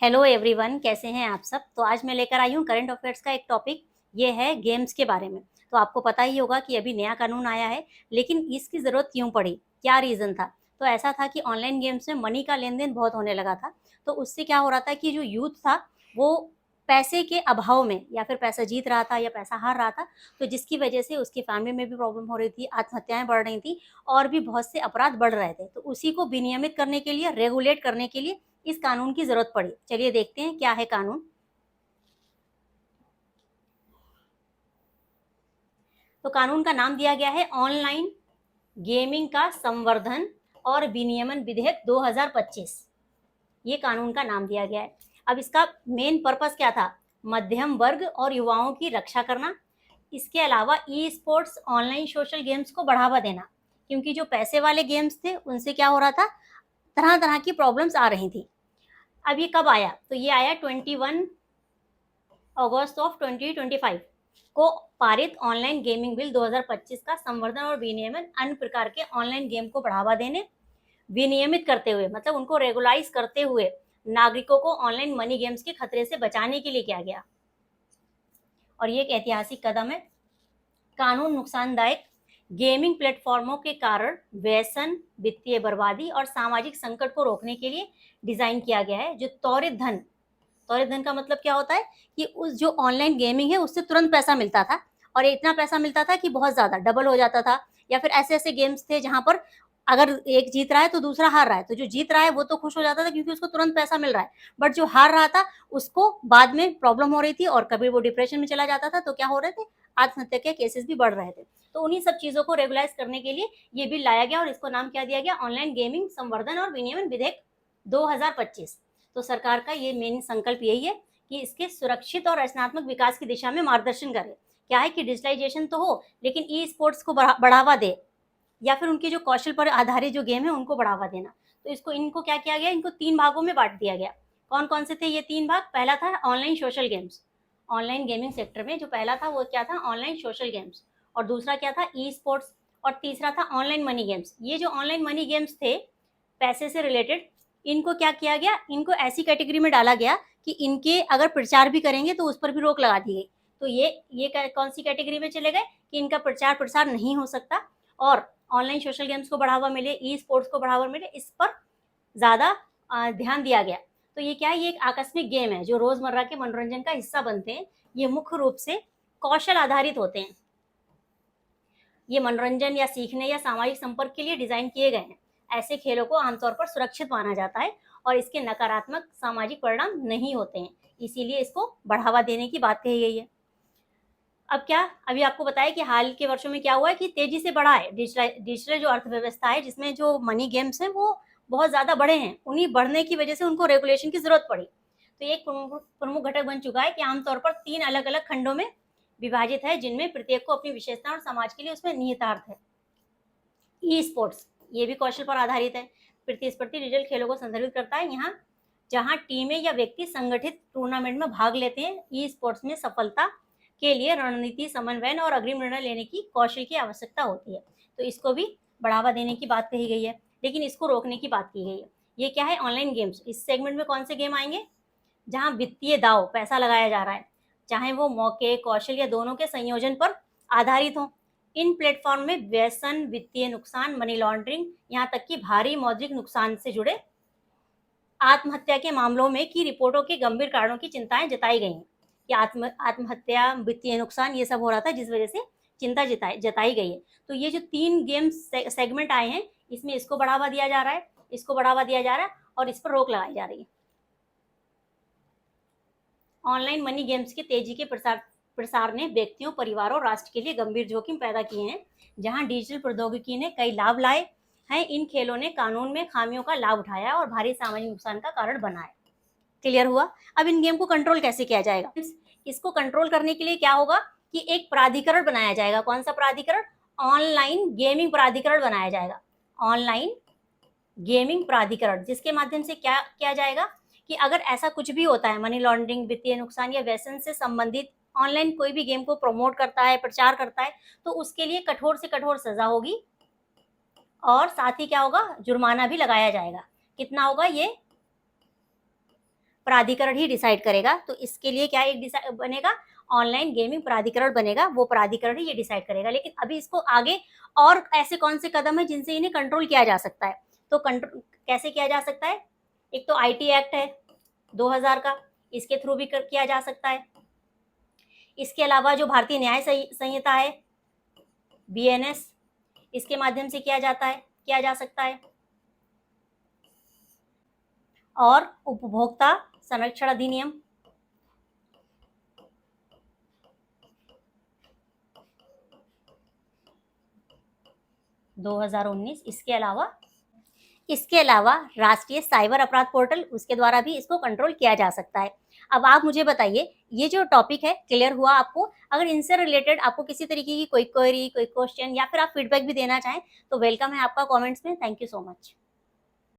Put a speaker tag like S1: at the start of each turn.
S1: Hello everyone, कैसे हैं आप सब। तो आज मैं लेकर आई हूँ करंट अफेयर्स का एक टॉपिक। ये है गेम्स के बारे में। तो आपको पता ही होगा कि अभी नया कानून आया है, लेकिन इसकी ज़रूरत क्यों पड़ी, क्या रीज़न था। तो ऐसा था कि ऑनलाइन गेम्स में मनी का लेन देन बहुत होने लगा था। तो उससे क्या हो रहा था कि जो यूथ था वो पैसे के अभाव में या फिर पैसा जीत रहा था या पैसा हार रहा था, तो जिसकी वजह से उसकी फैमिली में भी प्रॉब्लम हो रही थी, आत्महत्याएं बढ़ रही थी और भी बहुत से अपराध बढ़ रहे थे। तो उसी को विनियमित करने के लिए, रेगुलेट करने के लिए इस कानून की जरूरत पड़ी। चलिए देखते हैं क्या है कानून। तो कानून का नाम दिया गया है ऑनलाइन गेमिंग का संवर्धन और विनियमन विधेयक 2025। ये कानून का नाम दिया गया है। अब इसका मेन पर्पस क्या था? मध्यम वर्ग और युवाओं की रक्षा करना। इसके अलावा e sports, online social games को बढ़ावा देना, क्योंकि जो पैसे वाले गेम्स थे उनसे क्या हो रहा था, तरह तरह की प्रॉब्लम्स आ रही थी। अब ये कब आया? तो ये आया 21 अगस्त ऑफ 2025 को पारित ऑनलाइन गेमिंग बिल 2025 का संवर्धन और विनियमन अन्य प्रकार के ऑनलाइन गेम को बढ़ावा देने, विनियमित करते हुए, मतलब उनको रेगुलाइज करते हुए नागरिकों को ऑनलाइन मनी गेम्स के खतरे से बचाने के लिए किया गया। और ये एक ऐतिहासिक कदम है। कानून नुकसानदायक गेमिंग प्लेटफॉर्मों के कारण व्यसन, वित्तीय बर्बादी और सामाजिक संकट को रोकने के लिए डिजाइन किया गया है। जो त्वरित धन का मतलब क्या होता है कि उस जो ऑनलाइन गेमिंग है उससे तुरंत पैसा मिलता था, और इतना पैसा मिलता था कि बहुत ज्यादा डबल हो जाता था। या फिर ऐसे ऐसे गेम्स थे जहां पर अगर एक जीत रहा है तो दूसरा हार रहा है, तो जो जीत रहा है वो तो खुश हो जाता था क्योंकि उसको तुरंत पैसा मिल रहा है, बट जो हार रहा था उसको बाद में प्रॉब्लम हो रही थी और कभी वो डिप्रेशन में चला जाता था। तो क्या हो रहे थे, आत्महत्या के केसेस भी बढ़ रहे थे। तो उन्हीं सब चीजों को रेगुलाइज करने के लिए ये बिल लाया गया और इसको नाम क्या दिया गया, ऑनलाइन गेमिंग संवर्धन और विनियमन विधेयक 2025। तो सरकार का ये मेन संकल्प यही है कि इसके सुरक्षित और रचनात्मक विकास की दिशा में मार्गदर्शन करे। क्या है कि डिजिटलाइजेशन तो हो, लेकिन ई स्पोर्ट्स को बढ़ावा दे, या फिर उनके जो कौशल पर आधारित जो गेम है उनको बढ़ावा देना। तो इनको क्या किया गया, इनको 3 भागों में बांट दिया गया। कौन कौन से थे ये 3 भाग? पहला था online social games. Online gaming sector में जो पहला था वो क्या था, ऑनलाइन सोशल गेम्स। और दूसरा क्या था, ई स्पोर्ट्स। और तीसरा था ऑनलाइन मनी गेम्स। ये जो ऑनलाइन मनी गेम्स थे पैसे से रिलेटेड, इनको क्या किया गया, इनको ऐसी कैटेगरी में डाला गया कि इनके अगर प्रचार भी करेंगे तो उस पर भी रोक लगा दी गई। तो ये कौन सी कैटेगरी में चले गए कि इनका प्रचार प्रसार नहीं हो सकता, और ऑनलाइन सोशल गेम्स को बढ़ावा मिले, ई स्पोर्ट्स को बढ़ावा मिले, इस पर ज्यादा ध्यान दिया गया। तो ये क्या है, ये एक आकस्मिक गेम है जो रोजमर्रा के मनोरंजन का हिस्सा बनते हैं। ये मुख्य रूप से कौशल आधारित होते हैं। ये मनोरंजन या सीखने या सामाजिक संपर्क के लिए डिजाइन किए गए हैं। ऐसे खेलों को आमतौर पर सुरक्षित माना जाता है और इसके नकारात्मक सामाजिक परिणाम नहीं होते हैं, इसीलिए इसको बढ़ावा देने की बात कही गई है। अब क्या, अभी आपको बताया कि हाल के वर्षों में क्या हुआ है कि तेजी से बढ़ा है डिजिटल जो अर्थव्यवस्था है, जिसमें जो मनी गेम्स हैं वो बहुत ज्यादा बढ़े हैं। उन्हीं बढ़ने की वजह से उनको रेगुलेशन की जरूरत पड़ी। तो ये एक प्रमुख घटक बन चुका है कि आमतौर पर 3 अलग अलग खंडों में विभाजित है, जिनमें प्रत्येक को अपनी विशेषता और समाज के लिए उसमें निहितार्थ है। ई स्पोर्ट्स, ये भी कौशल पर आधारित है। प्रतिस्पर्धी डिजिटल खेलों को संदर्भित करता है। यहाँ जहाँ टीमें या व्यक्ति संगठित टूर्नामेंट में भाग लेते हैं। ई स्पोर्ट्स में सफलता के लिए रणनीति, समन्वय और अग्रिम निर्णय लेने की कौशल की आवश्यकता होती है। तो इसको भी बढ़ावा देने की बात कही गई है, लेकिन इसको रोकने की बात की गई है। ये क्या है, ऑनलाइन गेम्स। इस सेगमेंट में कौन से गेम आएंगे? जहाँ वित्तीय दाव, पैसा लगाया जा रहा है, चाहे वो मौके, कौशल या दोनों के संयोजन पर आधारित हो। इन प्लेटफॉर्म में व्यसन, वित्तीय नुकसान, मनी लॉन्ड्रिंग, यहाँ तक कि भारी मौद्रिक नुकसान से जुड़े आत्महत्या के मामलों में की रिपोर्टों के गंभीर कारणों की चिंताएं जताई गई हैं कि आत्महत्या, वित्तीय नुकसान, ये सब हो रहा था, जिस वजह से चिंता जताई गई है। तो ये जो 3 गेम सेगमेंट आए हैं, इसमें इसको बढ़ावा दिया जा रहा है, इसको बढ़ावा दिया जा रहा है और इस पर रोक लगाई जा रही है। ऑनलाइन मनी गेम्स के तेजी के प्रसार ने व्यक्तियों, परिवारों और राष्ट्र के लिए गंभीर जोखिम पैदा किए हैं। जहां डिजिटल प्रौद्योगिकी ने कई लाभ लाए हैं, इन खेलों ने कानून में खामियों का लाभ उठाया और भारी सामाजिक नुकसान का कारण बना है। क्लियर हुआ? अब इन गेम को कंट्रोल कैसे किया जाएगा? इसको कंट्रोल करने के लिए क्या होगा कि एक प्राधिकरण बनाया जाएगा। कौन सा प्राधिकरण? ऑनलाइन गेमिंग प्राधिकरण बनाया जाएगा। ऑनलाइन गेमिंग प्राधिकरण, जिसके माध्यम से क्या किया जाएगा कि अगर ऐसा कुछ भी होता है, मनी लॉन्ड्रिंग, वित्तीय नुकसान या व्यसन से संबंधित, ऑनलाइन कोई भी गेम को प्रमोट करता है, प्रचार करता है, तो उसके लिए कठोर से कठोर सजा होगी और साथ ही क्या होगा, जुर्माना भी लगाया जाएगा। कितना होगा ये? प्राधिकरण ही डिसाइड करेगा। तो इसके लिए क्या एक बनेगा, ऑनलाइन गेमिंग प्राधिकरण बनेगा, वो प्राधिकरण ही ये डिसाइड करेगा। लेकिन अभी इसको आगे और ऐसे कौन से कदम है जिनसे इन्हें कंट्रोल किया जा सकता है? तो कंट्रोल कैसे किया जा सकता है? एक तो आईटी एक्ट है 2000 का, इसके थ्रू भी किया जा सकता है। इसके अलावा जो भारतीय न्याय संहिता है बीएनएस, इसके माध्यम से किया जा सकता है। और उपभोक्ता संरक्षण अधिनियम 2019, इसके अलावा राष्ट्रीय साइबर अपराध पोर्टल, उसके द्वारा भी इसको कंट्रोल किया जा सकता है। अब आप मुझे बताइए, ये जो टॉपिक है क्लियर हुआ आपको? अगर इनसे रिलेटेड आपको किसी तरीके की कोई क्वेरी, कोई क्वेश्चन या फिर आप फीडबैक भी देना चाहें तो वेलकम है आपका कमेंट्स में। Thank you so much.